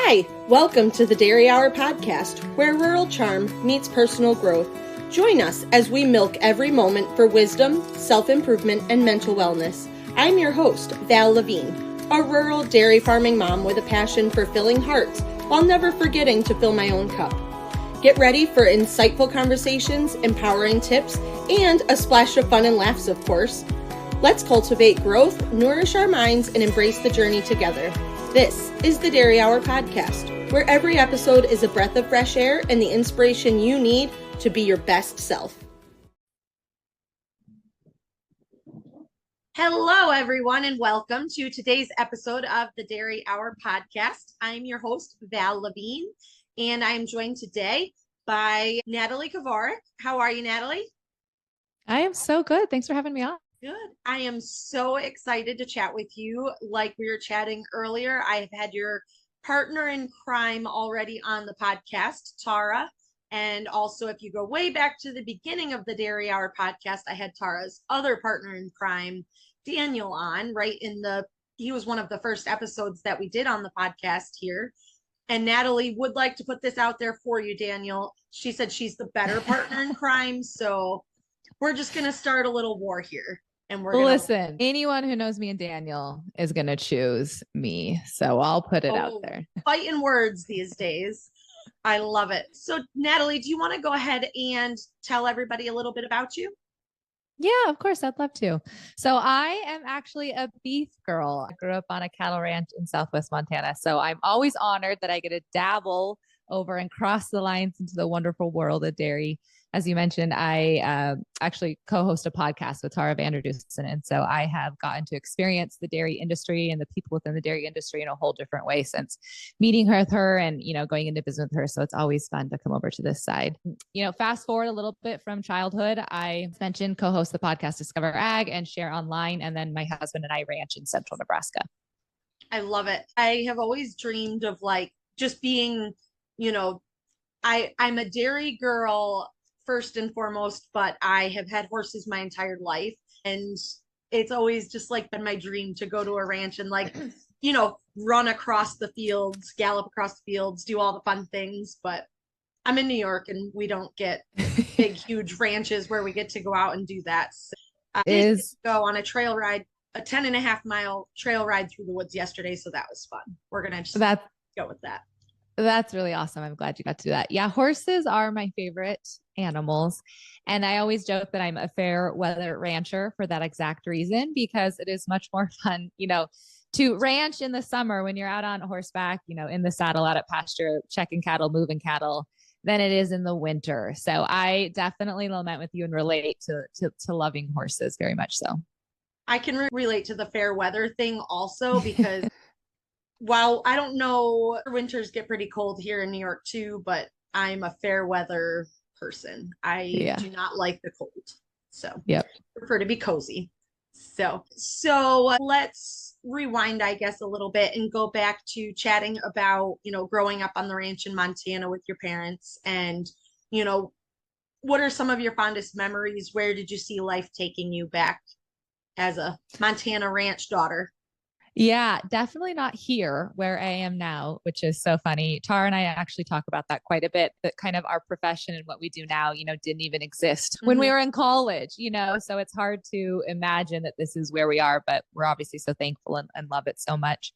Hi, welcome to the Dairy Hour Podcast, where rural charm meets personal growth. Join us as we milk every moment for wisdom, self-improvement, and mental wellness. I'm your host, Val Levine, a rural dairy farming mom with a passion for filling hearts while never forgetting to fill my own cup. Get ready for insightful conversations, empowering tips, and a splash of fun and laughs, of course. Let's cultivate growth, nourish our minds, and embrace the journey together. This is the Dairy Hour Podcast, where every episode is a breath of fresh air and the inspiration you need to be your best self. Hello, everyone, and welcome to today's episode of the Dairy Hour Podcast. I'm your host, Val Levine, and I'm joined today by Natalie Kovarik. How are you, Natalie? I am so good. Thanks for having me on. Good. I am so excited to chat with you. Like we were chatting earlier, I've had your partner in crime already on the podcast, Tara. And also, if you go way back to the beginning of the Dairy Hour Podcast, I had Tara's other partner in crime, Daniel, on he was one of the first episodes that we did on the podcast here. And Natalie would like to put this out there for you, Daniel. She said she's the better partner in crime. So we're just going to start a little war here. And Listen, anyone who knows me and Daniel is going to choose me. So I'll put it out there. Fighting words these days. I love it. So Natalie, do you want to go ahead and tell everybody a little bit about you? Yeah, of course. I'd love to. So I am actually a beef girl. I grew up on a cattle ranch in Southwest Montana. So I'm always honored that I get to dabble over and cross the lines into the wonderful world of dairy. As you mentioned, I actually co-host a podcast with Tara Vanderdusen. And so I have gotten to experience the dairy industry and the people within the dairy industry in a whole different way since meeting her with her and, going into business with her. So it's always fun to come over to this side. Fast forward a little bit from childhood, I mentioned co-host the podcast Discover Ag and Share Online. And then my husband and I ranch in central Nebraska. I love it. I have always dreamed of just being, I'm a dairy girl first and foremost, but I have had horses my entire life. And it's always just been my dream to go to a ranch and run across the fields, gallop across the fields, do all the fun things. But I'm in New York and we don't get big, huge ranches where we get to go out and do that. So I did go on a trail ride, a 10.5-mile trail ride through the woods yesterday. So that was fun. We're going to just go with that. That's really awesome. I'm glad you got to do that. Yeah, horses are my favorite animals. And I always joke that I'm a fair weather rancher for that exact reason, because it is much more fun, to ranch in the summer when you're out on horseback, in the saddle, out at pasture, checking cattle, moving cattle, than it is in the winter. So I definitely lament with you and relate to loving horses very much so. I can relate to the fair weather thing also, because while I don't know, winters get pretty cold here in New York too, but I'm a fair weather person. I do not like the cold. So I prefer to be cozy. So let's rewind, I guess, a little bit and go back to chatting about, growing up on the ranch in Montana with your parents and, what are some of your fondest memories? Where did you see life taking you back as a Montana ranch daughter? Yeah, definitely not here where I am now, which is so funny. Tara and I actually talk about that quite a bit, that kind of our profession and what we do now, didn't even exist when we were in college, so it's hard to imagine that this is where we are, but we're obviously so thankful and love it so much.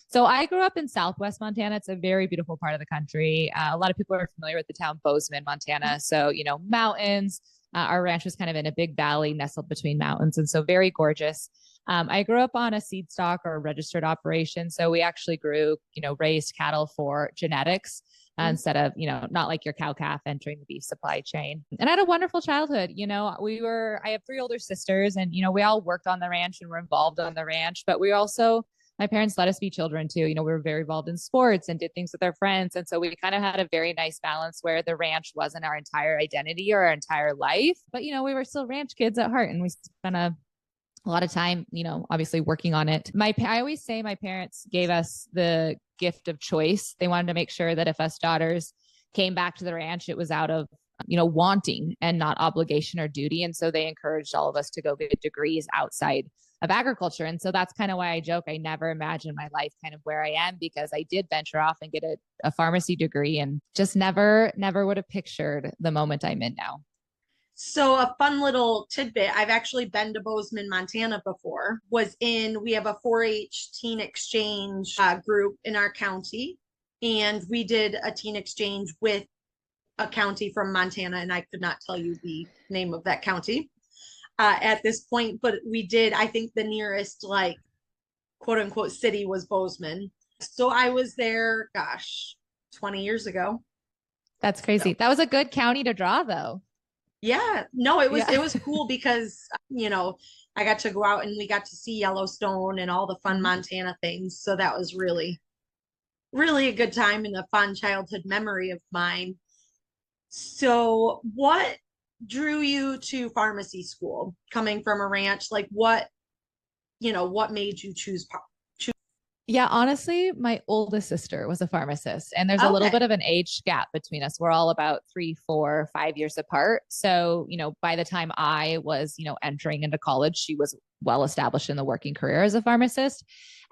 So I grew up in Southwest Montana. It's a very beautiful part of the country. A lot of people are familiar with the town Bozeman, Montana. So, mountains. Our ranch was kind of in a big valley nestled between mountains. And so very gorgeous. I grew up on a seed stock or a registered operation. So we actually grew, raised cattle for genetics instead of, not like your cow calf entering the beef supply chain. And I had a wonderful childhood. I have 3 older sisters and, we all worked on the ranch and were involved on the ranch, but my parents let us be children too. We were very involved in sports and did things with our friends. And so we kind of had a very nice balance where the ranch wasn't our entire identity or our entire life, but, we were still ranch kids at heart and we spent a lot of time, obviously working on it. I always say my parents gave us the gift of choice. They wanted to make sure that if us daughters came back to the ranch, it was out of, wanting and not obligation or duty. And so they encouraged all of us to go get degrees outside of agriculture. And so that's kind of why I joke, I never imagined my life kind of where I am, because I did venture off and get a pharmacy degree and just never would have pictured the moment I'm in now. So a fun little tidbit, I've actually been to Bozeman, Montana before, we have a 4-H teen exchange group in our county. And we did a teen exchange with a county from Montana, and I could not tell you the name of that county at this point, but we did, I think the nearest like quote unquote city was Bozeman. So I was there, 20 years ago. That's crazy. That was a good county to draw though. Yeah, no, it was cool because, I got to go out and we got to see Yellowstone and all the fun Montana things. So that was really, really a good time and a fun childhood memory of mine. So what drew you to pharmacy school coming from a ranch? Like what made you choose? Yeah, honestly, my oldest sister was a pharmacist, and there's a little bit of an age gap between us. We're all about 3, 4, 5 years apart. So, by the time I was, entering into college, she was well established in the working career as a pharmacist.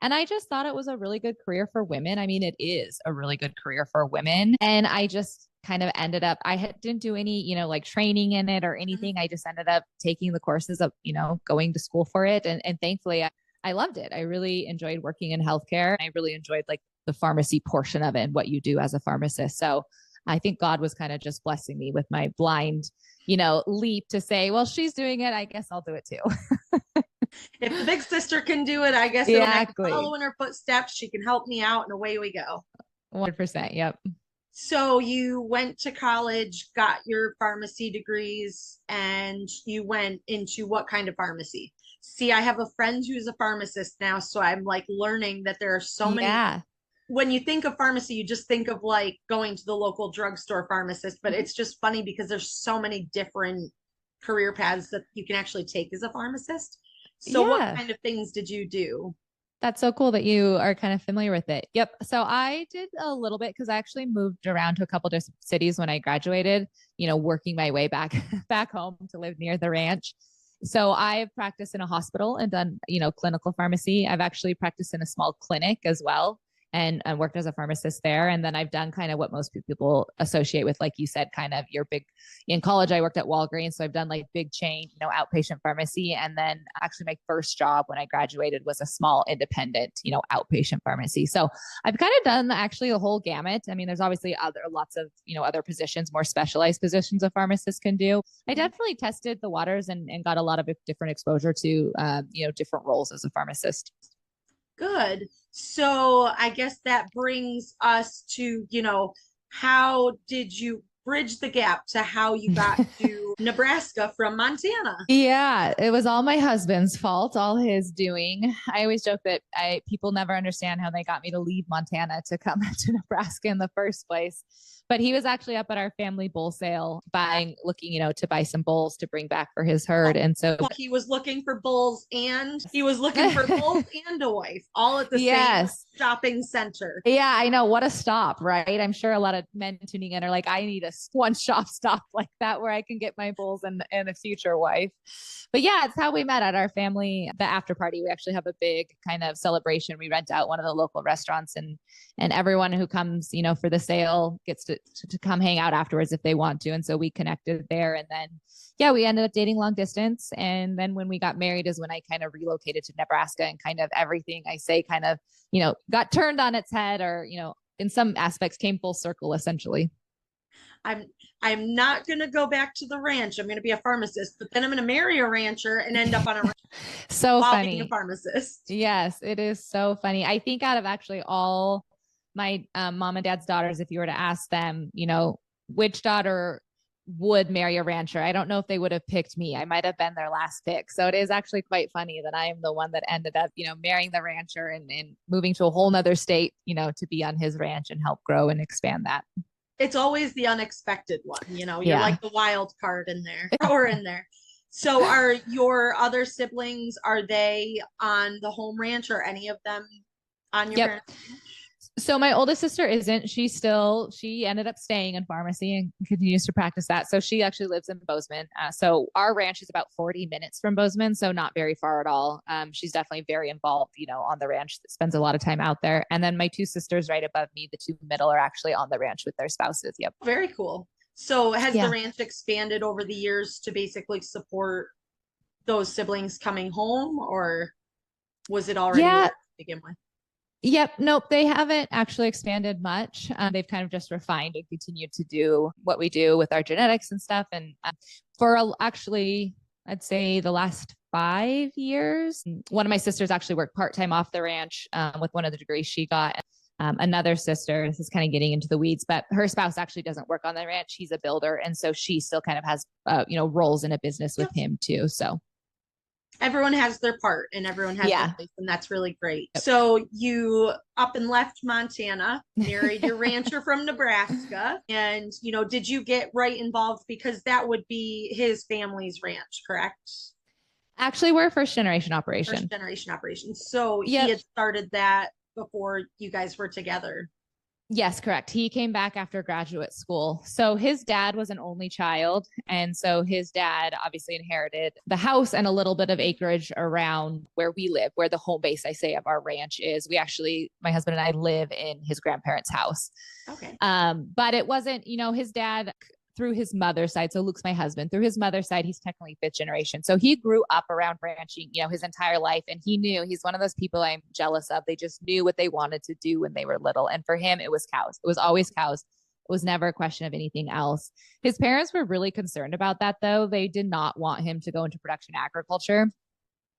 And I just thought it was a really good career for women. I mean, it is a really good career for women. And I just kind of ended up, didn't do any, like training in it or anything. I just ended up taking the courses of, going to school for it. And thankfully, I loved it. I really enjoyed working in healthcare. I really enjoyed like the pharmacy portion of it and what you do as a pharmacist. So I think God was kind of just blessing me with my blind, leap to say, well, she's doing it, I guess I'll do it too. If the big sister can do it, I guess exactly. I'll follow in her footsteps. She can help me out and away we go. 100%. Yep. So you went to college, got your pharmacy degrees, and you went into what kind of pharmacy? See, I have a friend who's a pharmacist now, so I'm like learning that there are so many. When you think of pharmacy, you just think of like going to the local drugstore pharmacist, but it's just funny because there's so many different career paths that you can actually take as a pharmacist. So what kind of things did you do? That's so cool that you are kind of familiar with it. Yep. So I did a little bit because I actually moved around to a couple different cities when I graduated, working my way back home to live near the ranch. So I've practiced in a hospital and done, clinical pharmacy. I've actually practiced in a small clinic as well and worked as a pharmacist there. And then I've done kind of what most people associate with, like you said, kind of your big, in college, I worked at Walgreens. So I've done like big chain, outpatient pharmacy. And then actually my first job when I graduated was a small independent, outpatient pharmacy. So I've kind of done actually the whole gamut. I mean, there's obviously lots of, other positions, more specialized positions a pharmacist can do. I definitely tested the waters and got a lot of different exposure to, different roles as a pharmacist. Good. So I guess that brings us to, how did you bridge the gap to how you got to Nebraska from Montana? Yeah, it was all my husband's fault, all his doing. I always joke that people never understand how they got me to leave Montana to come to Nebraska in the first place. But he was actually up at our family bull sale looking, to buy some bulls to bring back for his herd. And so he was looking for bulls and a wife all at the same shopping center. Yeah, I know. What a stop, right? I'm sure a lot of men tuning in are like, I need a one-stop stop like that where I can get my bulls and a future wife. But yeah, it's how we met at our family, the after party. We actually have a big kind of celebration. We rent out one of the local restaurants and everyone who comes, for the sale gets to come hang out afterwards if they want to. And so we connected there. And then, we ended up dating long distance. And then when we got married is when I kind of relocated to Nebraska and kind of everything I say kind of, got turned on its head or, in some aspects came full circle essentially. I'm not going to go back to the ranch. I'm going to be a pharmacist, but then I'm going to marry a rancher and end up on a ranch. So funny. Being a pharmacist. Yes, it is so funny. I think out of actually all my mom and dad's daughters, if you were to ask them, which daughter would marry a rancher, I don't know if they would have picked me. I might have been their last pick. So it is actually quite funny that I am the one that ended up, marrying the rancher and moving to a whole nother state, to be on his ranch and help grow and expand that. It's always the unexpected one, you're like the wild card in there or in there. So are your other siblings, are they on the home ranch or any of them on your parents' ranch? So my oldest sister isn't. She ended up staying in pharmacy and continues to practice that. So she actually lives in Bozeman. So our ranch is about 40 minutes from Bozeman, so not very far at all. She's definitely very involved, on the ranch, spends a lot of time out there. And then my two sisters right above me, the two middle, are actually on the ranch with their spouses. Yep. Very cool. So has the ranch expanded over the years to basically support those siblings coming home, or was it already there to begin with? Yep. Nope. They haven't actually expanded much. They've kind of just refined and continued to do what we do with our genetics and stuff. And actually, I'd say the last 5 years, one of my sisters actually worked part-time off the ranch with one of the degrees she got. Another sister, this is kind of getting into the weeds, but her spouse actually doesn't work on the ranch. He's a builder. And so she still kind of has, roles in a business with him too. So everyone has their part and everyone has their place, and that's really great. Yep. So you up and left Montana, married your rancher from Nebraska, and did you get right involved because that would be his family's ranch, correct? Actually, we're a first generation operation. First generation operation. So he had started that before you guys were together. Yes, correct. He came back after graduate school. So his dad was an only child. And so his dad obviously inherited the house and a little bit of acreage around where we live, where the home base, I say, of our ranch is. My husband and I live in his grandparents' house. Okay. But it wasn't, his dad through his mother's side. So Luke's my husband. Through his mother's side, he's technically fifth generation. So he grew up around ranching, his entire life. And he's one of those people I'm jealous of. They just knew what they wanted to do when they were little. And for him, it was cows. It was always cows. It was never a question of anything else. His parents were really concerned about that, though. They did not want him to go into production agriculture.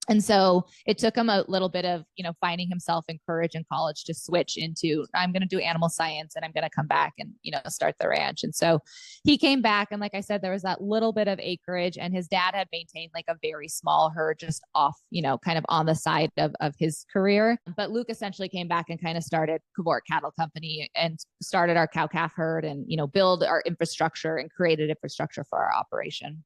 And so it took him a little bit of, finding himself and courage in college to switch into, I'm going to do animal science and I'm going to come back and, start the ranch. And so he came back. And like I said, there was that little bit of acreage, and his dad had maintained like a very small herd just off, kind of on the side of his career. But Luke essentially came back and kind of started Kovarik Cattle Company and started our cow calf herd and, build our infrastructure and created infrastructure for our operation.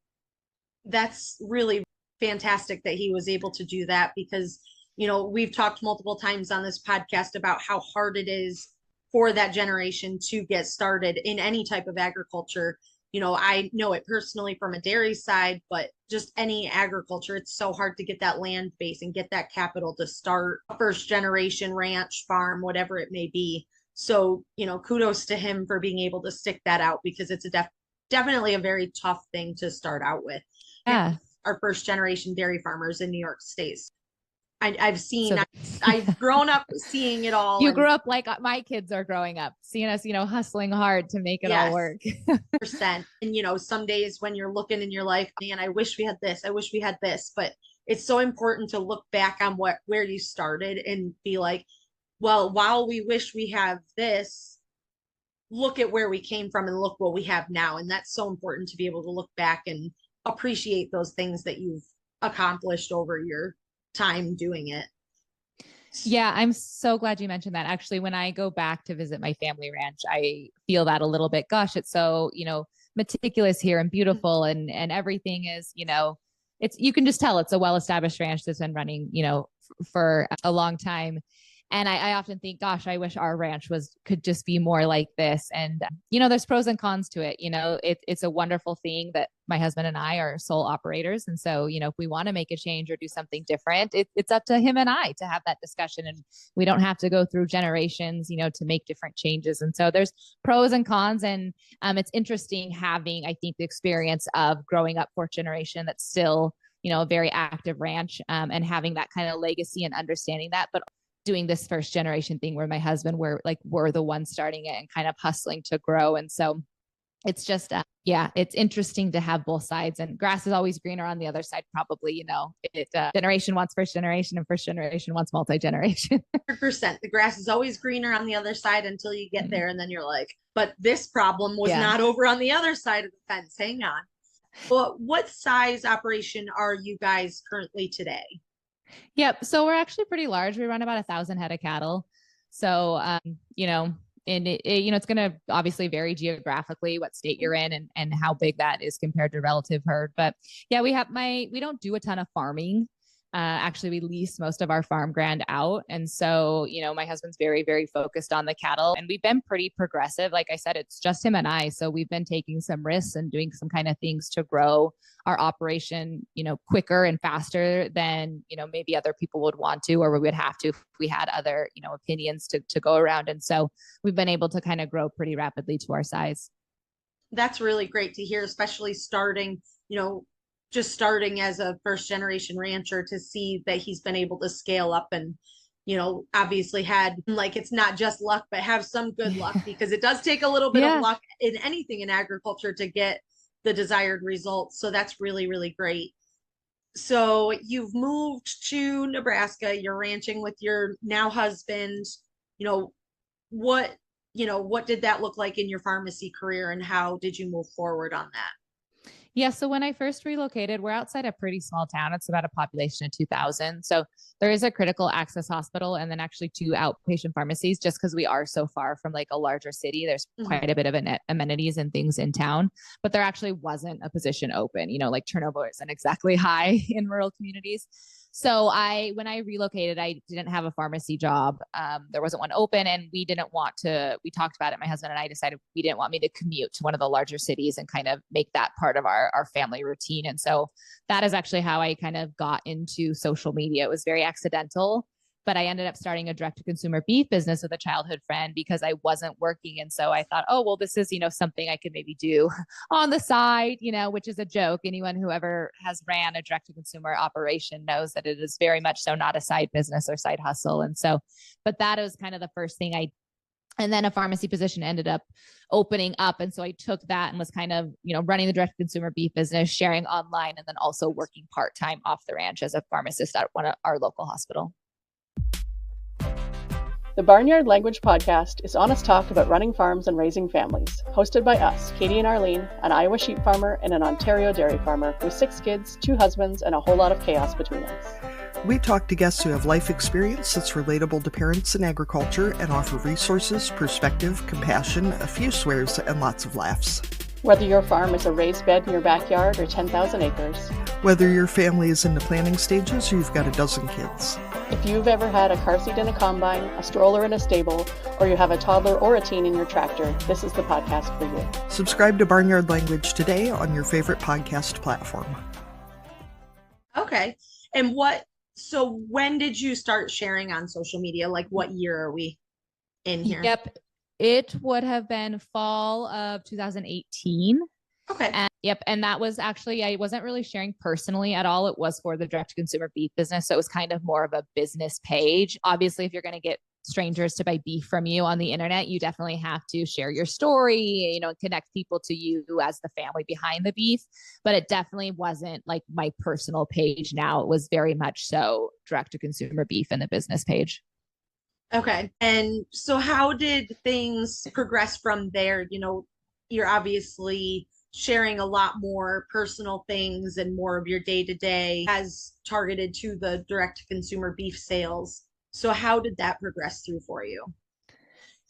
That's really fantastic that he was able to do that, because we've talked multiple times on this podcast about how hard it is for that generation to get started in any type of agriculture. I know it personally from a dairy side, but just any agriculture, it's so hard to get that land base and get that capital to start a first generation ranch, farm, whatever it may be. So kudos to him for being able to stick that out, because it's definitely a very tough thing to start out with. Yeah. Our first generation dairy farmers in New York State. I've grown up seeing it all. You grew up like my kids are growing up, seeing us, hustling hard to make it all work. Percent. And, some days when you're looking and you're like, man, I wish we had this. I wish we had this. But it's so important to look back on where you started and be like, well, while we wish we have this, look at where we came from and look what we have now. And that's so important to be able to look back and appreciate those things that you've accomplished over your time doing it. Yeah, I'm so glad you mentioned that. Actually, when I go back to visit my family ranch, I feel that a little bit. Gosh, it's so, meticulous here and beautiful, and everything is, you can just tell it's a well-established ranch that's been running, for a long time. And I often think, gosh, I wish our ranch could just be more like this. And, there's pros and cons to it. It's a wonderful thing that my husband and I are sole operators. And so, if we want to make a change or do something different, it's up to him and I to have that discussion. And we don't have to go through generations, to make different changes. And so there's pros and cons. And it's interesting having, I think, the experience of growing up fourth generation that's still, a very active ranch, and having that kind of legacy and understanding that. But doing this first generation thing where my husband we're the ones starting it and kind of hustling to grow. And so it's just, it's interesting to have both sides, and grass is always greener on the other side. Probably, generation wants first generation and first generation wants multi-generation. 100%. The grass is always greener on the other side until you get there. And then you're like, but this problem was not over on the other side of the fence. Hang on. Well, what size operation are you guys currently today? Yep. So we're actually pretty large. We run about 1,000 head of cattle. So, and it's going to obviously vary geographically what state you're in and how big that is compared to relative herd. But yeah, we don't do a ton of farming. Actually, we lease most of our farm ground out. And so, my husband's very, very focused on the cattle, and we've been pretty progressive. Like I said, it's just him and I. So we've been taking some risks and doing some kind of things to grow our operation, quicker and faster than, maybe other people would want to, or we would have to if we had other, opinions to go around. And so we've been able to kind of grow pretty rapidly to our size. That's really great to hear, especially starting, just starting as a first generation rancher, to see that he's been able to scale up and, obviously had, like, it's not just luck, but have some good luck, because it does take a little bit of luck in anything in agriculture to get the desired results. So that's really, really great. So you've moved to Nebraska, you're ranching with your now husband. What did that look like in your pharmacy career, and how did you move forward on that? Yeah. So when I first relocated, we're outside a pretty small town. It's about a population of 2,000. So there is a critical access hospital and then actually 2 outpatient pharmacies, just because we are so far from like a larger city. There's quite a bit of amenities and things in town, but there actually wasn't a position open. Like turnover isn't exactly high in rural communities. So when I relocated, I didn't have a pharmacy job. There wasn't one open, and we talked about it. My husband and I decided we didn't want me to commute to one of the larger cities and kind of make that part of our family routine. And so that is actually how I kind of got into social media. It was very accidental, but I ended up starting a direct to consumer beef business with a childhood friend because I wasn't working. And so I thought, oh, well, this is, something I could maybe do on the side, which is a joke. Anyone who ever has ran a direct to consumer operation knows that it is very much so not a side business or side hustle. And so, but that was kind of the first thing and then a pharmacy position ended up opening up. And so I took that and was kind of, running the direct to consumer beef business, sharing online, and then also working part-time off the ranch as a pharmacist at our local hospital. The Barnyard Language Podcast is honest talk about running farms and raising families, hosted by us, Katie and Arlene, an Iowa sheep farmer and an Ontario dairy farmer with 6 kids, 2 husbands, and a whole lot of chaos between us. We talk to guests who have life experience that's relatable to parents in agriculture and offer resources, perspective, compassion, a few swears, and lots of laughs. Whether your farm is a raised bed in your backyard or 10,000 acres. Whether your family is in the planning stages or you've got a dozen kids. If you've ever had a car seat in a combine, a stroller in a stable, or you have a toddler or a teen in your tractor, this is the podcast for you. Subscribe to Barnyard Language today on your favorite podcast platform. Okay. And so when did you start sharing on social media? Like, what year are we in here? Yep. It would have been fall of 2018. Okay. And that was actually, I wasn't really sharing personally at all. It was for the direct to consumer beef business. So it was kind of more of a business page. Obviously, if you're going to get strangers to buy beef from you on the internet, you definitely have to share your story, connect people to you as the family behind the beef. But it definitely wasn't like my personal page now. It was very much so direct to consumer beef and the business page. Okay. And so how did things progress from there? You're obviously sharing a lot more personal things and more of your day-to-day as targeted to the direct-to-consumer beef sales. So how did that progress through for you?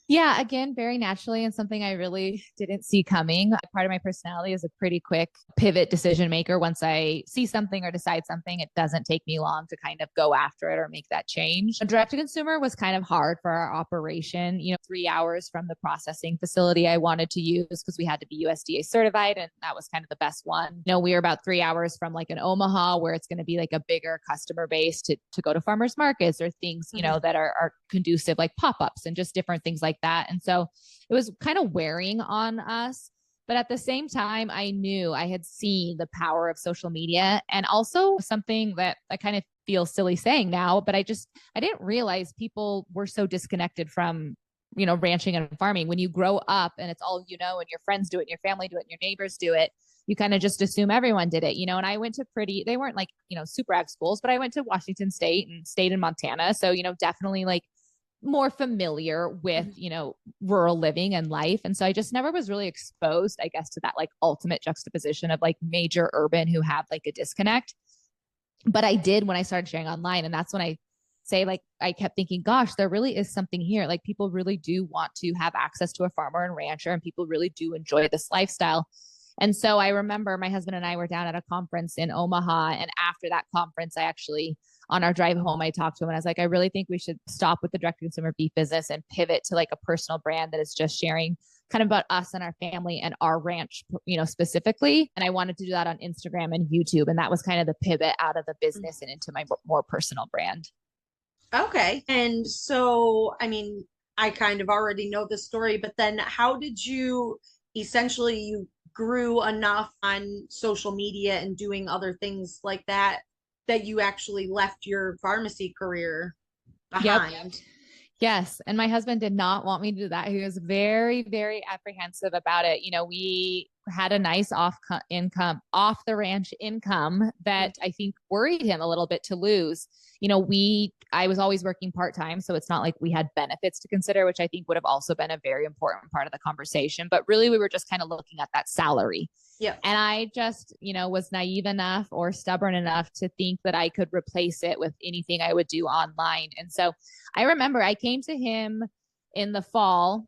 Yeah, again, very naturally, and something I really didn't see coming. Part of my personality is a pretty quick pivot decision maker. Once I see something or decide something, it doesn't take me long to kind of go after it or make that change. Direct to consumer was kind of hard for our operation. 3 hours from the processing facility I wanted to use because we had to be USDA certified, and that was kind of the best one. We were about 3 hours from like an Omaha, where it's going to be like a bigger customer base to go to farmers markets or things, that are conducive, like pop-ups and just different things like that. And so it was kind of wearing on us. But at the same time, I knew I had seen the power of social media, and also something that I kind of feel silly saying now, but I didn't realize people were so disconnected from, ranching and farming. When you grow up and it's all, and your friends do it, and your family do it, and your neighbors do it, you kind of just assume everyone did it, and I went to they weren't like, super ag schools, but I went to Washington State and stayed in Montana. So, definitely like more familiar with, rural living and life. And so I just never was really exposed, I guess, to that like ultimate juxtaposition of like major urban who have like a disconnect. But I did when I started sharing online. And that's when I say, like, I kept thinking, gosh, there really is something here. Like, people really do want to have access to a farmer and rancher, and people really do enjoy this lifestyle. And so I remember my husband and I were down at a conference in Omaha. And after that conference, on our drive home, I talked to him and I was like, I really think we should stop with the direct consumer beef business and pivot to like a personal brand that is just sharing kind of about us and our family and our ranch, specifically. And I wanted to do that on Instagram and YouTube. And that was kind of the pivot out of the business and into my more personal brand. Okay. And so, I mean, I kind of already know the story, but then how did you you grew enough on social media and doing other things like that you actually left your pharmacy career behind? Yep. Yes. And my husband did not want me to do that. He was very, very apprehensive about it. We had a nice off the ranch income that I think worried him a little bit to lose. I was always working part-time, so it's not like we had benefits to consider, which I think would have also been a very important part of the conversation. But really, we were just kind of looking at that salary. Yeah. And I just, was naive enough or stubborn enough to think that I could replace it with anything I would do online. And so I remember I came to him in the fall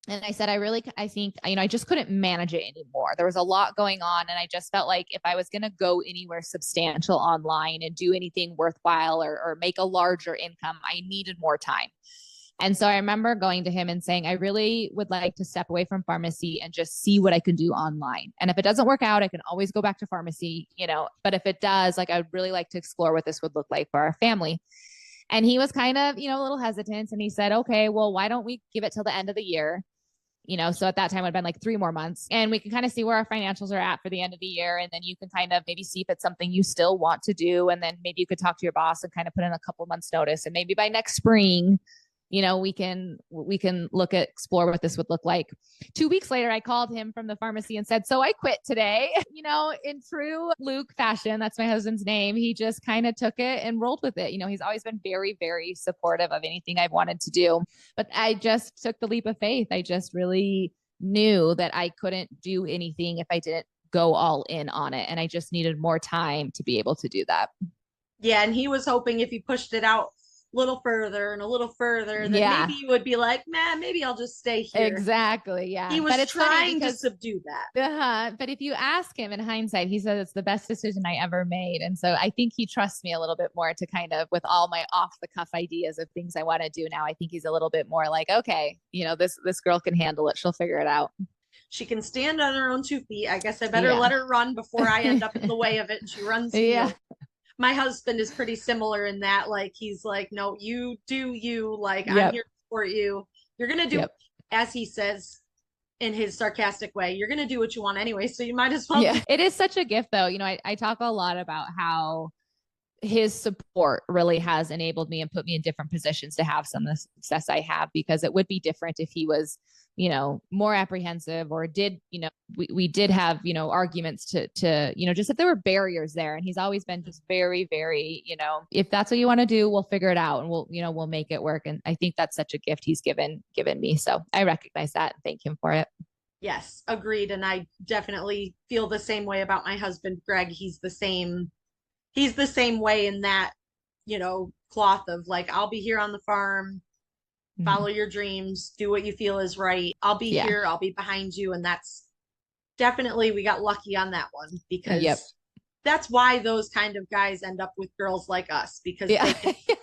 and I said, I think, I just couldn't manage it anymore. There was a lot going on. And I just felt like if I was going to go anywhere substantial online and do anything worthwhile or make a larger income, I needed more time. And so I remember going to him and saying, I really would like to step away from pharmacy and just see what I can do online. And if it doesn't work out, I can always go back to pharmacy, but if it does, I would really like to explore what this would look like for our family. And he was kind of, a little hesitant. And he said, okay, well, why don't we give it till the end of the year? So at that time it would have been like 3 more months and we can kind of see where our financials are at for the end of the year. And then you can kind of maybe see if it's something you still want to do. And then maybe you could talk to your boss and kind of put in a couple months notice. And maybe by next spring, we can explore what this would look like. 2 weeks later, I called him from the pharmacy and said, so I quit today, in true Luke fashion. That's my husband's name. He just kind of took it and rolled with it. He's always been very, very supportive of anything I've wanted to do, but I just took the leap of faith. I just really knew that I couldn't do anything if I didn't go all in on it. And I just needed more time to be able to do that. Yeah. And he was hoping if you pushed it out little further and a little further, then maybe you would be like, man, maybe I'll just stay here. Exactly. Yeah. He was trying to subdue that. But if you ask him in hindsight, he said it's the best decision I ever made. And so I think he trusts me a little bit more to kind of, with all my off the cuff ideas of things I want to do now, I think he's a little bit more like, okay, this girl can handle it. She'll figure it out. She can stand on her own 2 feet. I guess I better let her run before I end up in the way of it. And she runs. Yeah. My husband is pretty similar in that, like, he's like, no, you do you, like, Yep. I'm here to support you. You're going to do, as he says in his sarcastic way, you're going to do what you want anyway. So you might as well. Yeah. It is such a gift though. I talk a lot about how his support really has enabled me and put me in different positions to have some of the success I have, because it would be different if he was, more apprehensive or did, we did have, arguments to, just if there were barriers there. And he's always been just very, very, if that's what you want to do, we'll figure it out and we'll make it work. And I think that's such a gift he's given me. So I recognize that and thank him for it. Yes, agreed. And I definitely feel the same way about my husband, Greg. He's the same way in that, cloth of like, I'll be here on the farm. Follow your dreams, do what you feel is right. I'll be here. I'll be behind you. And that's definitely, we got lucky on that one, because that's why those kind of guys end up with girls like us, because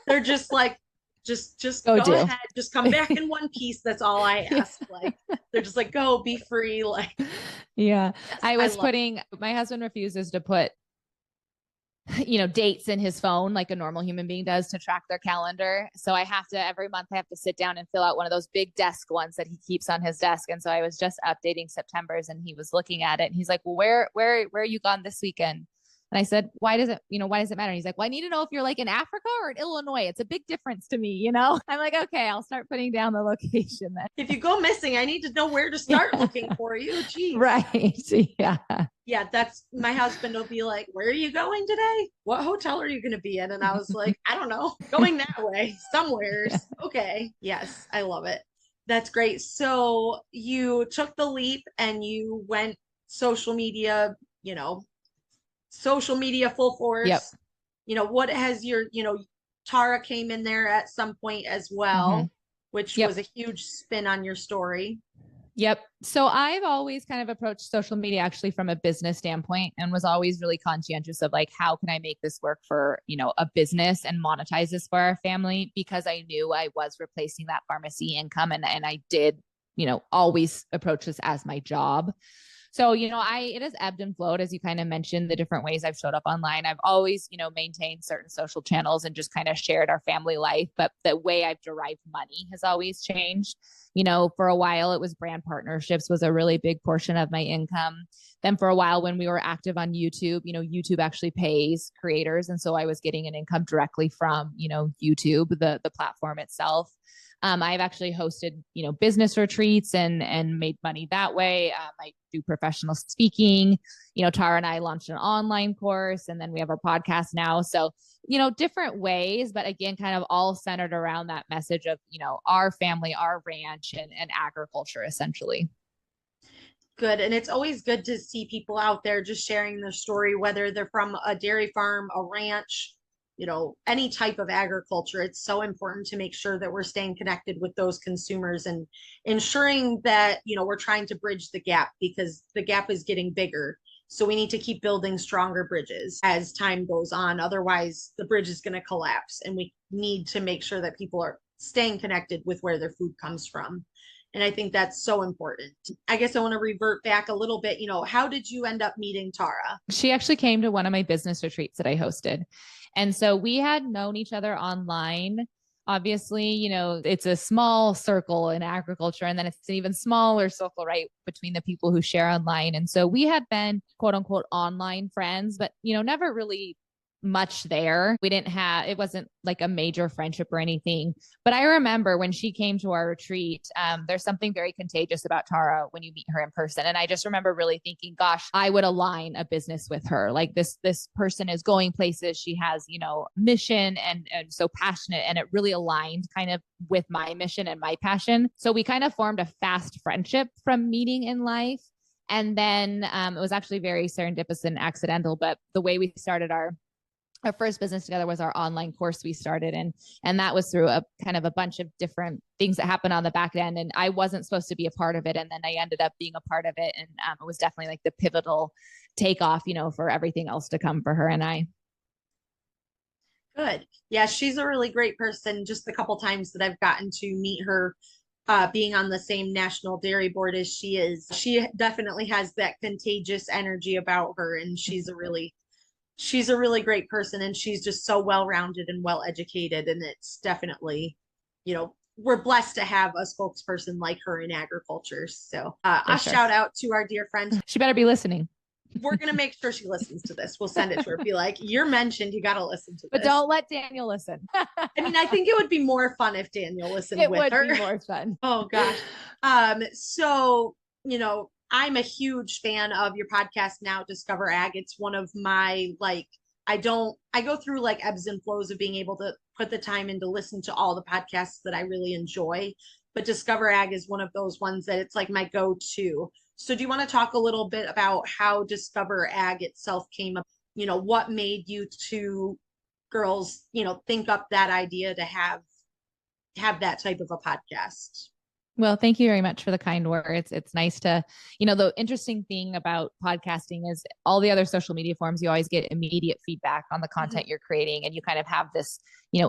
they're just like, just go ahead, just come back in one piece. That's all I ask. Like, they're just like, go be free. Like, yes, my husband refuses to put dates in his phone like a normal human being does to track their calendar. So every month I have to sit down and fill out one of those big desk ones that he keeps on his desk. And so I was just updating September's and he was looking at it and he's like, well, where are you gone this weekend? And I said, why does it matter? And he's like, well, I need to know if you're like in Africa or in Illinois. It's a big difference to me, I'm like, okay, I'll start putting down the location then. If you go missing, I need to know where to start looking for you. Jeez. Right. Yeah. Yeah. That's, my husband will be like, where are you going today? What hotel are you going to be in? And I was like, I don't know, going that way, somewheres. Okay. Yes. I love it. That's great. So you took the leap and you went social media full force. Yep. What has your, Tara came in there at some point as well, which was a huge spin on your story. Yep. So I've always kind of approached social media actually from a business standpoint and was always really conscientious of like, how can I make this work for, a business and monetize this for our family? Because I knew I was replacing that pharmacy income and I did, always approach this as my job. So, it has ebbed and flowed, as you kind of mentioned, the different ways I've showed up online. I've always, maintained certain social channels and just kind of shared our family life, but the way I've derived money has always changed. For a while, it was brand partnerships was a really big portion of my income. Then for a while, when we were active on YouTube, YouTube actually pays creators. And so I was getting an income directly from, YouTube, the platform itself. I've actually hosted, business retreats and made money that way. I do professional speaking. Tara and I launched an online course, and then we have our podcast now. So, different ways, but again, kind of all centered around that message of, our family, our ranch and agriculture, essentially. Good. And it's always good to see people out there just sharing their story, whether they're from a dairy farm, a ranch, any type of agriculture. It's so important to make sure that we're staying connected with those consumers and ensuring that, we're trying to bridge the gap, because the gap is getting bigger. So we need to keep building stronger bridges as time goes on. Otherwise, the bridge is going to collapse, and we need to make sure that people are staying connected with where their food comes from. And I think that's so important. I guess I want to revert back a little bit. How did you end up meeting Tara? She actually came to one of my business retreats that I hosted. And so we had known each other online. Obviously, it's a small circle in agriculture, and then it's an even smaller circle, right, between the people who share online. And so we had been quote unquote online friends, but, never really much there. It wasn't like a major friendship or anything. But I remember when she came to our retreat, there's something very contagious about Tara when you meet her in person. And I just remember really thinking, gosh, I would align a business with her. Like this person is going places. She has, mission and so passionate, and it really aligned kind of with my mission and my passion. So we kind of formed a fast friendship from meeting in life. And then it was actually very serendipitous and accidental, but the way we started our first business together was our online course we started. And that was through a kind of a bunch of different things that happened on the back end. And I wasn't supposed to be a part of it. And then I ended up being a part of it. And it was definitely like the pivotal takeoff, for everything else to come for her and I. Good. Yeah, she's a really great person. Just the couple times that I've gotten to meet her, being on the same national dairy board as she is, she definitely has that contagious energy about her. And she's a really great person, and she's just so well-rounded and well-educated. And it's definitely, we're blessed to have a spokesperson like her in agriculture. So a shout out to our dear friend. She better be listening. We're going to make sure she listens to this. We'll send it to her. Be like, you're mentioned. You got to listen to this. But don't let Daniel listen. I mean, I think it would be more fun if Daniel listened with her. It would be more fun. Oh, gosh. So, I'm a huge fan of your podcast now, Discover Ag. It's one of my, I go through like ebbs and flows of being able to put the time in to listen to all the podcasts that I really enjoy. But Discover Ag is one of those ones that it's like my go-to. So do you want to talk a little bit about how Discover Ag itself came up? What made you two girls, think up that idea to have that type of a podcast? Well, thank you very much for the kind words. It's nice to, the interesting thing about podcasting is all the other social media forms, you always get immediate feedback on the content you're creating. And you kind of have this,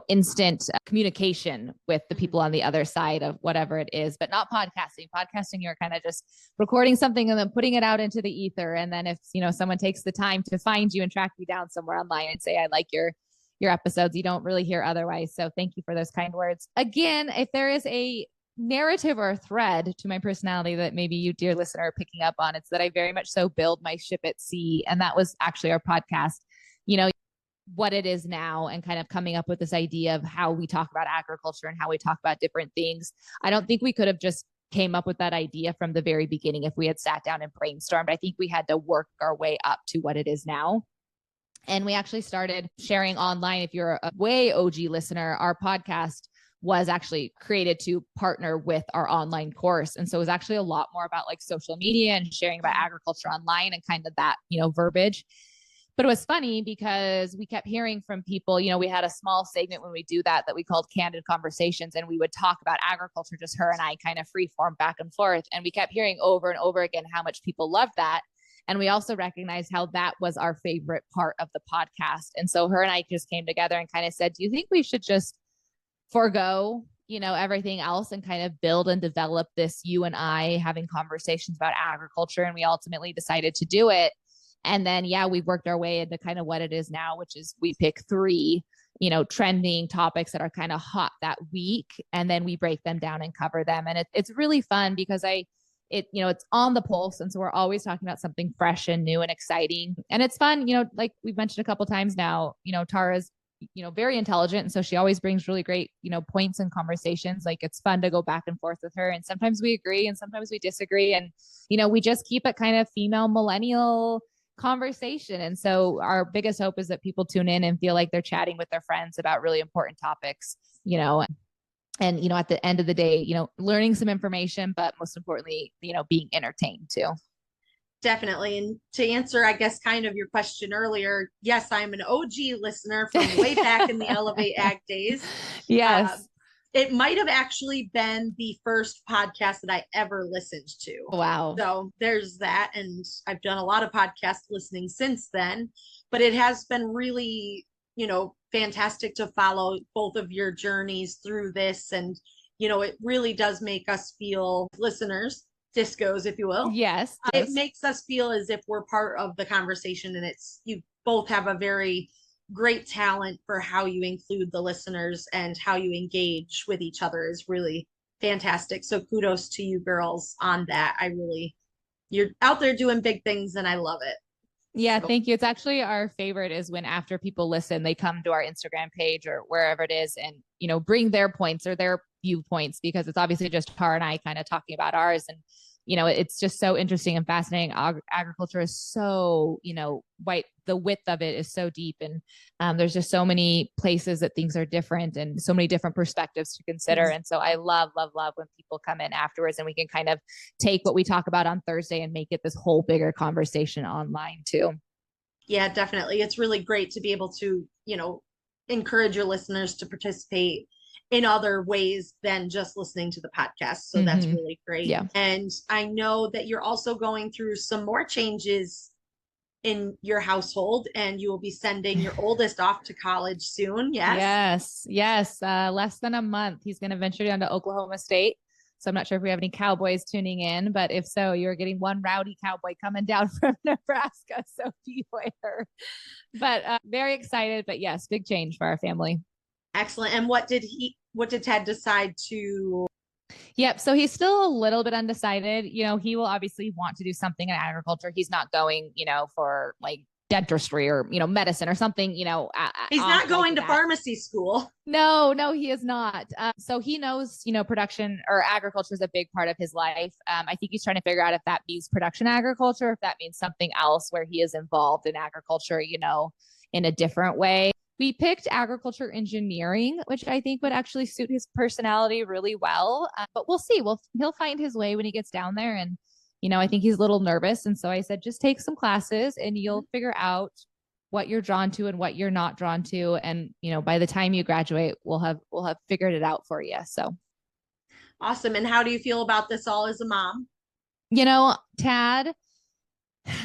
instant communication with the people on the other side of whatever it is, but not podcasting. Podcasting, you're kind of just recording something and then putting it out into the ether. And then if, someone takes the time to find you and track you down somewhere online and say, I like your episodes, you don't really hear otherwise. So thank you for those kind words. Again, if there is a narrative or a thread to my personality that maybe you, dear listener, are picking up on, it's that I very much so build my ship at sea. And that was actually our podcast, what it is now, and kind of coming up with this idea of how we talk about agriculture and how we talk about different things. I don't think we could have just came up with that idea from the very beginning if we had sat down and brainstormed. I think we had to work our way up to what it is now. And we actually started sharing online. If you're a way OG listener, our podcast was actually created to partner with our online course. And so it was actually a lot more about like social media and sharing about agriculture online and kind of that, verbiage. But it was funny because we kept hearing from people, we had a small segment when we do that we called Candid Conversations, and we would talk about agriculture, just her and I kind of free form back and forth. And we kept hearing over and over again how much people loved that. And we also recognized how that was our favorite part of the podcast. And so her and I just came together and kind of said, do you think we should just forego, everything else and kind of build and develop this, you and I having conversations about agriculture? And we ultimately decided to do it. And then, we worked our way into kind of what it is now, which is we pick 3, trending topics that are kind of hot that week. And then we break them down and cover them. And it's really fun because it's on the pulse. And so we're always talking about something fresh and new and exciting. And it's fun, like we've mentioned a couple of times now, Tara's, very intelligent. And so she always brings really great, points and conversations. Like it's fun to go back and forth with her. And sometimes we agree and sometimes we disagree. And, we just keep it kind of female millennial conversation. And so our biggest hope is that people tune in and feel like they're chatting with their friends about really important topics, and, at the end of the day, learning some information, but most importantly, being entertained too. Definitely. And to answer, I guess, kind of your question earlier, yes, I'm an OG listener from way back in the Elevate Ag days. Yes. It might have actually been the first podcast that I ever listened to. Wow. So there's that. And I've done a lot of podcast listening since then, but it has been really, fantastic to follow both of your journeys through this. And, it really does make us feel, listeners, discos, if you will. Yes. It makes us feel as if we're part of the conversation, and you both have a very great talent for how you include the listeners and how you engage with each other is really fantastic. So kudos to you girls on that. You're out there doing big things and I love it. Yeah, thank you. It's actually our favorite is when after people listen, they come to our Instagram page or wherever it is and, bring their points or their viewpoints, because it's obviously just Tara and I kind of talking about ours. And, it's just so interesting and fascinating. Agriculture is so, the width of it is so deep. And there's just so many places that things are different and so many different perspectives to consider. And so I love when people come in afterwards and we can kind of take what we talk about on Thursday and make it this whole bigger conversation online too. Yeah, definitely. It's really great to be able to, encourage your listeners to participate in other ways than just listening to the podcast. So that's really great. Yeah. And I know that you're also going through some more changes in your household, and you will be sending your oldest off to college soon. Yes. Yes. Less than a month. He's going to venture down to Oklahoma State. So I'm not sure if we have any cowboys tuning in, but if so, you're getting one rowdy cowboy coming down from Nebraska. So beware. But very excited. But yes, big change for our family. Excellent. And what did Ted decide to? Yep. So he's still a little bit undecided. He will obviously want to do something in agriculture. He's not going, for like dentistry or, medicine or something, he's not going to pharmacy school. No, he is not. So he knows, production or agriculture is a big part of his life. I think he's trying to figure out if that means production agriculture, if that means something else where he is involved in agriculture, in a different way. We picked agriculture engineering, which I think would actually suit his personality really well. But we'll see. He'll find his way when he gets down there. And, I think he's a little nervous. And so I said, just take some classes and you'll figure out what you're drawn to and what you're not drawn to. And, by the time you graduate, we'll have figured it out for you. So. Awesome. And how do you feel about this all as a mom? Tad,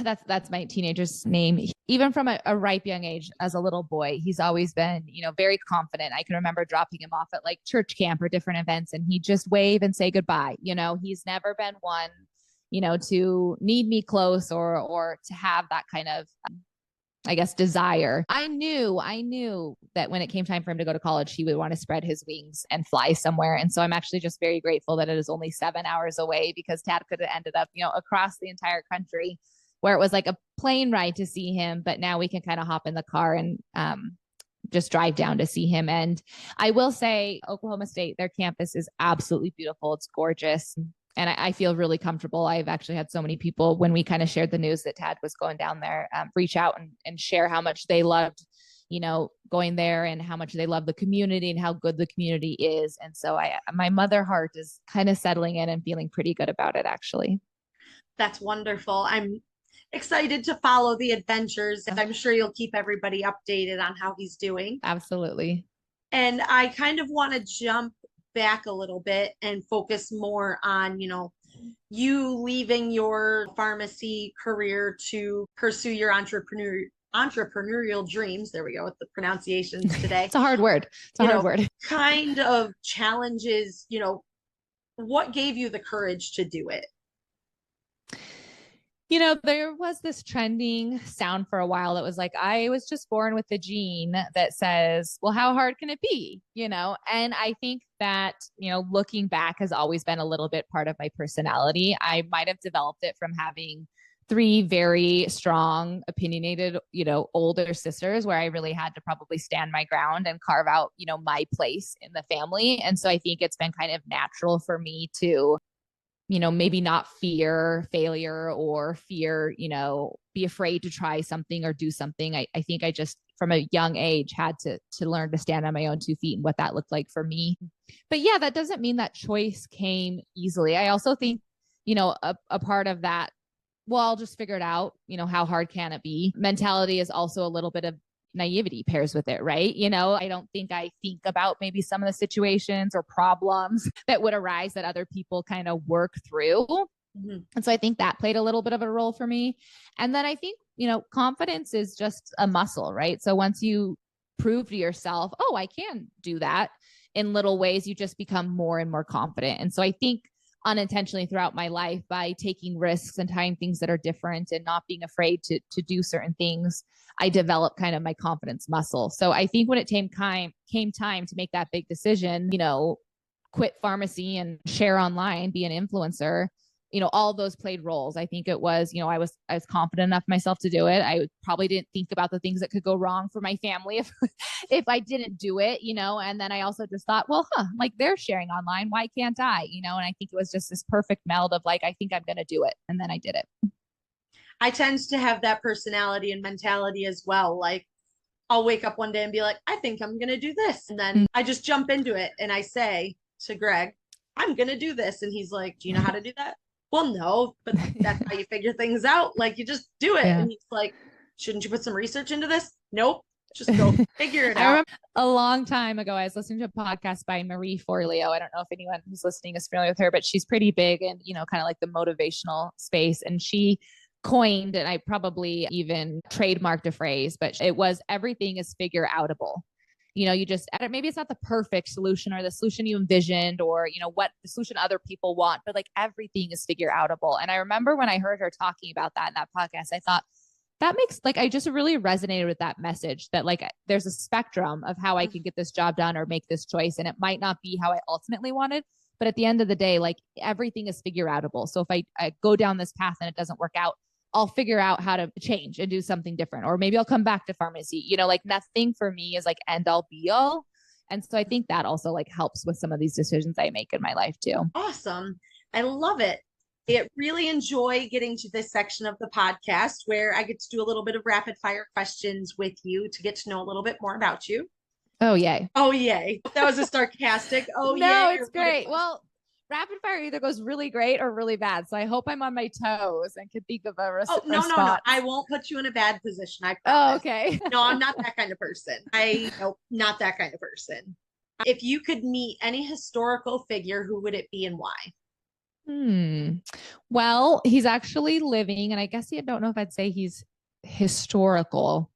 that's my teenager's name. Even from a ripe young age, as a little boy, he's always been, very confident. I can remember dropping him off at like church camp or different events and he'd just wave and say goodbye. He's never been one, to need me close or to have that kind of, I guess, desire. I knew that when it came time for him to go to college, he would want to spread his wings and fly somewhere. And so I'm actually just very grateful that it is only 7 hours away, because Tad could have ended up, across the entire country, where it was like a plane ride to see him. But now we can kind of hop in the car and just drive down to see him. And I will say Oklahoma State, their campus is absolutely beautiful. It's gorgeous. And I feel really comfortable. I've actually had so many people, when we kind of shared the news that Tad was going down there, reach out and share how much they loved, going there and how much they love the community and how good the community is. And so my mother heart is kind of settling in and feeling pretty good about it, actually. That's wonderful. excited to follow the adventures. And I'm sure you'll keep everybody updated on how he's doing. Absolutely. And I kind of want to jump back a little bit and focus more on, you leaving your pharmacy career to pursue your entrepreneurial dreams. There we go with the pronunciations today. It's a hard word. It's a hard word. Kind of challenges, what gave you the courage to do it? There was this trending sound for a while that was like, I was just born with the gene that says, well, how hard can it be? And I think that, looking back has always been a little bit part of my personality. I might have developed it from having 3 very strong, opinionated, older sisters where I really had to probably stand my ground and carve out, my place in the family. And so I think it's been kind of natural for me to, maybe not fear failure or fear, be afraid to try something or do something. I think I just from a young age had to learn to stand on my own 2 feet and what that looked like for me. But yeah, that doesn't mean that choice came easily. I also think, a part of that, well, I'll just figure it out. How hard can it be? Mentality is also a little bit of naivety pairs with it, right? I don't think I think about maybe some of the situations or problems that would arise that other people kind of work through. Mm-hmm. And so I think that played a little bit of a role for me. And then I think, confidence is just a muscle, right? So once you prove to yourself, oh, I can do that in little ways, you just become more and more confident. And so I think unintentionally throughout my life, by taking risks and trying things that are different and not being afraid to do certain things, I developed kind of my confidence muscle. So I think when it came time to make that big decision, quit pharmacy and share online, be an influencer, all those played roles. I think it was, I was confident enough myself to do it. I probably didn't think about the things that could go wrong for my family if I didn't do it, and then I also just thought, well, like they're sharing online, why can't I, and I think it was just this perfect meld of like, I think I'm going to do it. And then I did it. I tend to have that personality and mentality as well. Like I'll wake up one day and be like, I think I'm going to do this. And then I just jump into it. And I say to Greg, I'm going to do this. And he's like, do you know how to do that? Well, no, but that's how you figure things out. Like you just do it. Yeah. And he's like, shouldn't you put some research into this? Nope. Just go figure it out. I remember a long time ago, I was listening to a podcast by Marie Forleo. I don't know if anyone who's listening is familiar with her, but she's pretty big in, kind of like the motivational space. And she coined, and I probably even trademarked a phrase, but it was everything is figure outable. You just, maybe it's not the perfect solution or the solution you envisioned or, what the solution other people want, but like everything is figure outable. And I remember when I heard her talking about that in that podcast, I thought that makes like, I just really resonated with that message that like, there's a spectrum of how I can get this job done or make this choice. And it might not be how I ultimately wanted, but at the end of the day, like everything is figure outable. So if I go down this path and it doesn't work out, I'll figure out how to change and do something different, or maybe I'll come back to pharmacy, like nothing for me is like end all be all. And so I think that also like helps with some of these decisions I make in my life too. Awesome. I love it. I really enjoy getting to this section of the podcast where I get to do a little bit of rapid fire questions with you to get to know a little bit more about you. Oh, yay. Oh, yay. That was a sarcastic. Oh, no, yay. It's great. Well, rapid fire either goes really great or really bad. So I hope I'm on my toes and can think of a response. No. I won't put you in a bad position. I promise. Oh, okay. No, I'm not that kind of person. Not that kind of person. If you could meet any historical figure, who would it be and why? Well, he's actually living, and I guess I don't know if I'd say he's historical,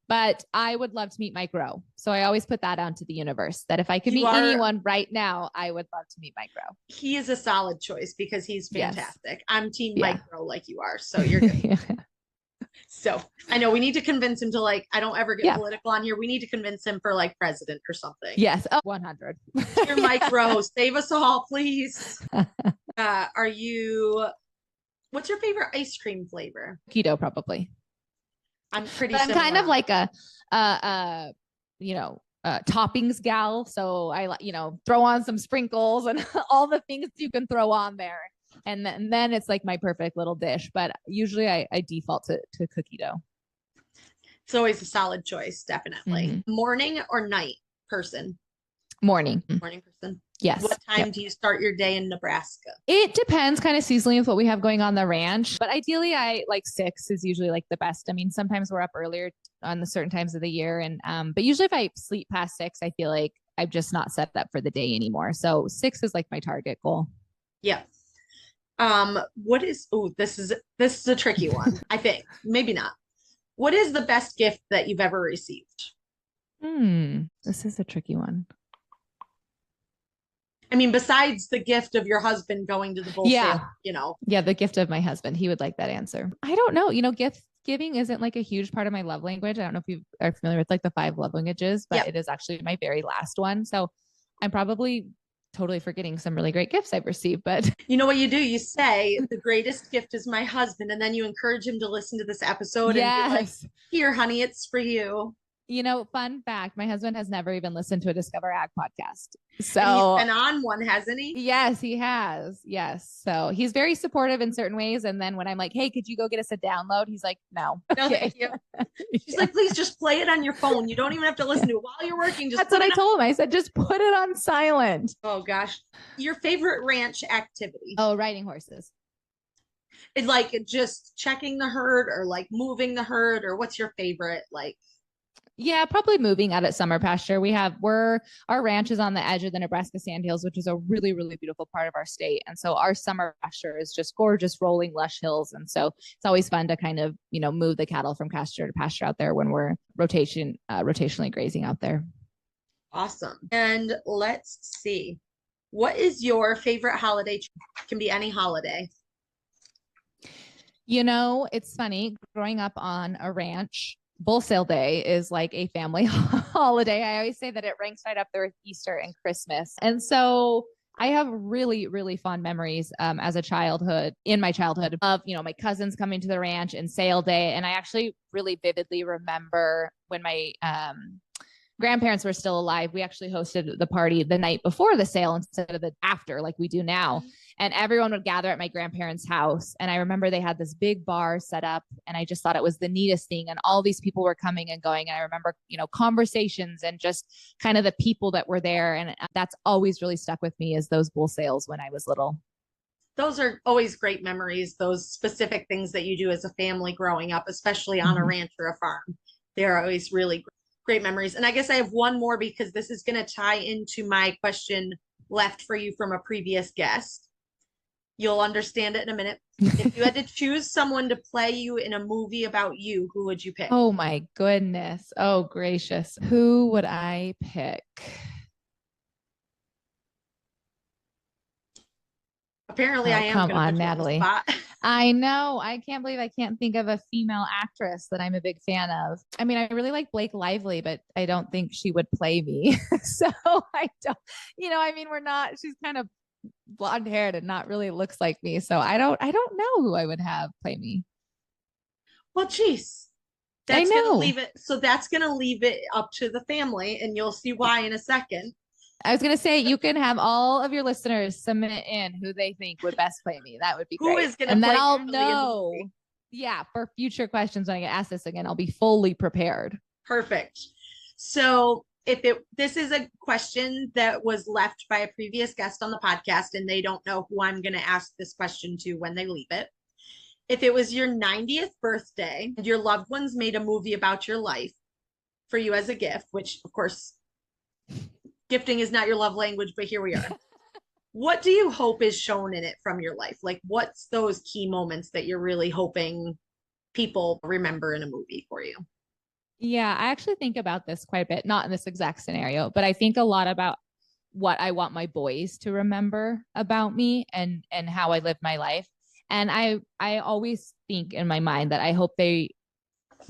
but I would love to meet Mike Rowe. So I always put that out to the universe that if I could meet anyone right now, I would love to meet Mike Rowe. He is a solid choice because he's fantastic. Yes. I'm team Mike Rowe like you are. So you're good. Yeah. So I know we need to convince him to like, I don't ever get political on here. We need to convince him for like president or something. Yes. Oh, 100. Dear Mike Rowe, save us all, please. What's your favorite ice cream flavor? Keto, probably. I'm pretty I'm kind of like a toppings gal. So I, throw on some sprinkles and all the things you can throw on there. And then it's like my perfect little dish, but usually I default to cookie dough. It's always a solid choice. Definitely. Mm-hmm. Morning or night person? Morning. Morning person. Yes. What time do you start your day in Nebraska? It depends kind of seasonally with what we have going on the ranch, but ideally I like 6 is usually like the best. I mean, sometimes we're up earlier on the certain times of the year and, but usually if I sleep past 6, I feel like I'm just not set up for the day anymore. So 6 is like my target goal. Yeah. This is a tricky one. I think maybe not. What is the best gift that you've ever received? This is a tricky one. I mean, besides the gift of your husband going to the bull sale, Yeah, the gift of my husband. He would like that answer. I don't know. Gift giving isn't like a huge part of my love language. I don't know if you are familiar with like the 5 love languages, but It is actually my very last one. So I'm probably totally forgetting some really great gifts I've received, but you know what you do? You say the greatest gift is my husband. And then you encourage him to listen to this episode and be like, here, honey, it's for you. Fun fact, my husband has never even listened to a Discover Ag podcast. So and he's been on one, hasn't he? Yes, he has. Yes. So he's very supportive in certain ways. And then when I'm like, hey, could you go get us a download? He's like, no. No, thank you. She's like, please just play it on your phone. You don't even have to listen to it while you're working. That's what I told him. I said, just put it on silent. Oh gosh. Your favorite ranch activity? Oh, riding horses. It's like just checking the herd or like moving the herd, or what's your favorite? Like, yeah, probably moving out at summer pasture. Our ranch is on the edge of the Nebraska Sandhills, which is a really, really beautiful part of our state. And so our summer pasture is just gorgeous, rolling, lush hills. And so it's always fun to kind of, move the cattle from pasture to pasture out there when we're rotationally grazing out there. Awesome. And let's see, what is your favorite holiday? It can be any holiday. It's funny, growing up on a ranch, Bull Sale Day is like a family holiday. I always say that it ranks right up there with Easter and Christmas. And so I have really, really fond memories in my childhood of, my cousins coming to the ranch and sale day. And I actually really vividly remember when my grandparents were still alive, we actually hosted the party the night before the sale instead of the after, like we do now. And everyone would gather at my grandparents' house. And I remember they had this big bar set up, and I just thought it was the neatest thing. And all these people were coming and going. And I remember, conversations and just kind of the people that were there. And that's always really stuck with me, is those bull sales when I was little. Those are always great memories, those specific things that you do as a family growing up, especially on a ranch or a farm. They're always really great memories. And I guess I have one more, because this is going to tie into my question left for you from a previous guest. You'll understand it in a minute. If you had to choose someone to play you in a movie about you, who would you pick? Oh my goodness. Oh gracious. Who would I pick? Apparently I am. Come on, Natalie. I know. I can't believe I can't think of a female actress that I'm a big fan of. I mean, I really like Blake Lively, but I don't think she would play me. So I don't, she's kind of blonde haired and not really looks like me. So I don't know who I would have play me. Well, geez, that's going to leave it. So that's going to leave it up to the family, and you'll see why in a second. I was going to say, you can have all of your listeners submit in who they think would best play me. That would be great. Who is going to and play then I'll Natalie know. Yeah. For future questions, when I get asked this again, I'll be fully prepared. Perfect. So this is a question that was left by a previous guest on the podcast, and they don't know who I'm going to ask this question to when they leave it. If it was your 90th birthday and your loved ones made a movie about your life for you as a gift, which of course, gifting is not your love language, but here we are. What do you hope is shown in it from your life? Like, what's those key moments that you're really hoping people remember in a movie for you? Yeah, I actually think about this quite a bit, not in this exact scenario, but I think a lot about what I want my boys to remember about me and how I live my life. And I always think in my mind that I hope they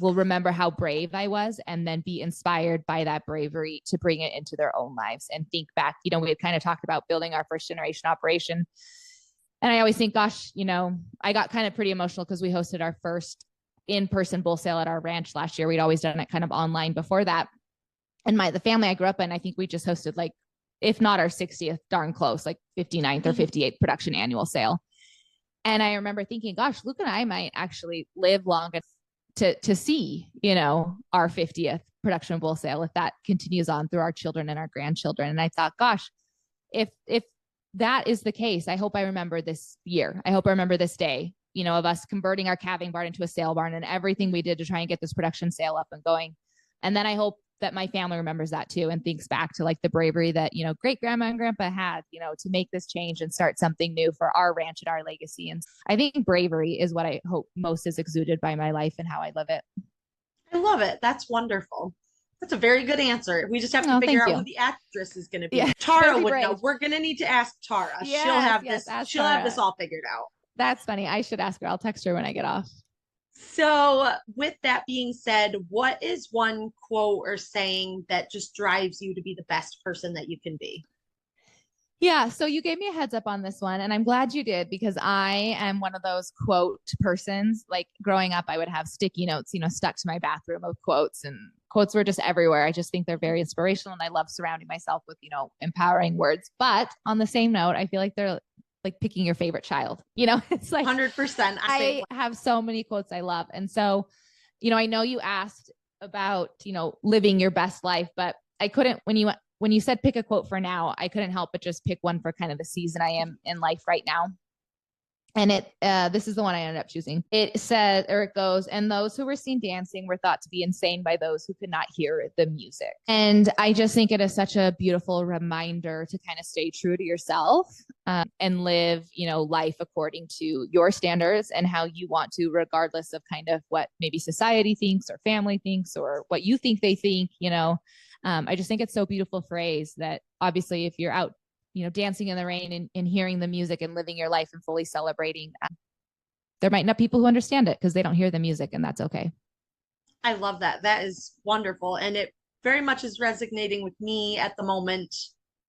will remember how brave I was, and then be inspired by that bravery to bring it into their own lives and think back. We had kind of talked about building our first generation operation. And I always think, gosh, I got kind of pretty emotional because we hosted our first in-person bull sale at our ranch last year. We'd always done it kind of online before that. And the family I grew up in, I think we just hosted, like, if not our 60th, darn close, like 59th or 58th production annual sale. And I remember thinking, gosh, Luke and I might actually live long enough to see, our 50th production bull sale, if that continues on through our children and our grandchildren. And I thought, gosh, if that is the case, I hope I remember this year. I hope I remember this day, you know, of us converting our calving barn into a sale barn and everything we did to try and get this production sale up and going. And then I hope that my family remembers that too and thinks back to like the bravery that, you know, great grandma and grandpa had, you know, to make this change and start something new for our ranch and our legacy. And I think bravery is what I hope most is exuded by my life and how I live it. I love it. That's wonderful. That's a very good answer. We just have to figure out who the actress is going to be. Yeah, Tara would know. We're going to need to ask Tara. Yes, she'll have this. She'll have this all figured out. That's funny. I should ask her. I'll text her when I get off. So with that being said, what is one quote or saying that just drives you to be the best person that you can be? Yeah. So you gave me a heads up on this one and I'm glad you did because I am one of those quote persons. Like growing up, I would have sticky notes, you know, stuck to my bathroom of quotes, and quotes were just everywhere. I just think they're very inspirational and I love surrounding myself with, you know, empowering words. But on the same note, I feel like they're like picking your favorite child, you know, it's like 100%. I have so many quotes I love. And so, you know, I know you asked about, you know, living your best life, but I couldn't, when you said pick a quote for now, I couldn't help but just pick one for kind of the season I am in life right now. And this is the one I ended up choosing. It says, or it goes, and those who were seen dancing were thought to be insane by those who could not hear the music. And I just think it is such a beautiful reminder to kind of stay true to yourself and live, you know, life according to your standards and how you want to, regardless of kind of what maybe society thinks or family thinks or what you think they think, you know. I just think it's so beautiful phrase that obviously if you're out, you know, dancing in the rain and hearing the music and living your life and fully celebrating, there might not be people who understand it because they don't hear the music, and that's okay. I love that. That is wonderful. And it very much is resonating with me at the moment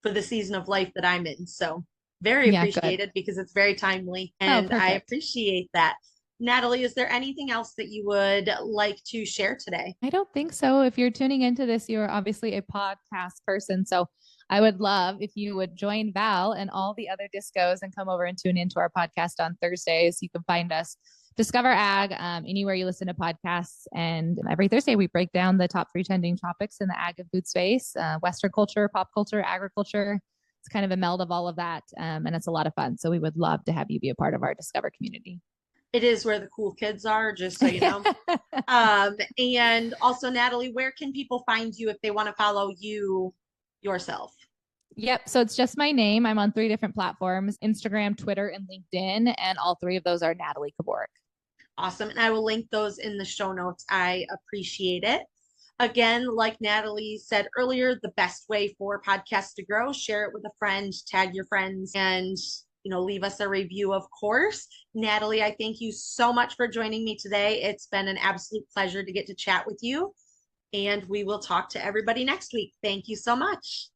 for the season of life that I'm in. So very appreciated because it's very timely and I appreciate that. Natalie, is there anything else that you would like to share today? I don't think so. If you're tuning into this, you're obviously a podcast person. So I would love if you would join Val and all the other discos and come over and tune into our podcast on Thursdays. You can find us, Discover Ag, anywhere you listen to podcasts. And every Thursday, we break down the top 3 trending topics in the ag and food space, Western culture, pop culture, agriculture. It's kind of a meld of all of that. And it's a lot of fun. So we would love to have you be a part of our Discover community. It is where the cool kids are, just so you know. And also, Natalie, where can people find you if they want to follow you yourself? Yep. So it's just my name. I'm on 3 different platforms, Instagram, Twitter, and LinkedIn. And all 3 of those are Natalie Kovarik. Awesome. And I will link those in the show notes. I appreciate it. Again, like Natalie said earlier, the best way for podcasts to grow, share it with a friend, tag your friends, and you know, leave us a review, of course. Natalie, I thank you so much for joining me today. It's been an absolute pleasure to get to chat with you. And we will talk to everybody next week. Thank you so much.